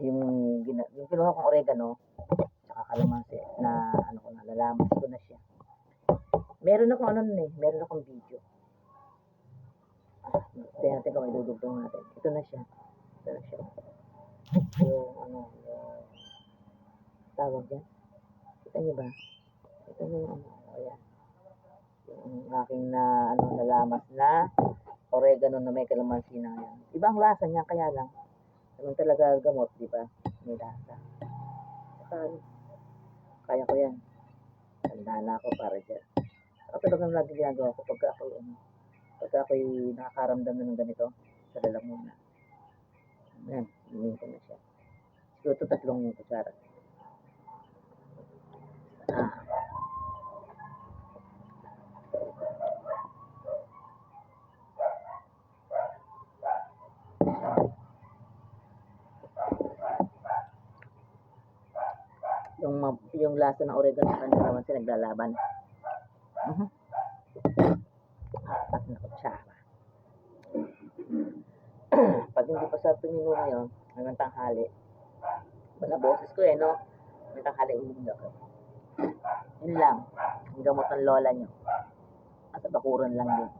yung kinuha kong oregano, tsaka kalamansi na ano ko na, lalamas ko na siya. Meron akong video. Tingnan natin kung idudugtong natin. Ito na siya. Yung tawag dyan. Kita nyo ba? Ito na yung ayan. Yung aking nalamas na oregano na may kalamansi na yan. Ibang lasa niya, kaya lang. Naman talaga gamot, di ba? May lasa. Kaya ko yan. Tanda na ako para dyan. Ako talagang lagi ginagawa ko pagka ako'y nakakaramdam na ng ganito, sa lalamunan. Ayan, inumin ko na siya. Siguro ito 3 kutsara. Yung lasa ng oregano sa kanila naman sila naglalaban. Apat na kutsara. Pag hindi pa sa tumino ngayon, hanggang tanghali, wala boses ko no? Hanggang tanghali uminom ako. Yun lang, ang gamot ng lola nyo. At bakuran lang din.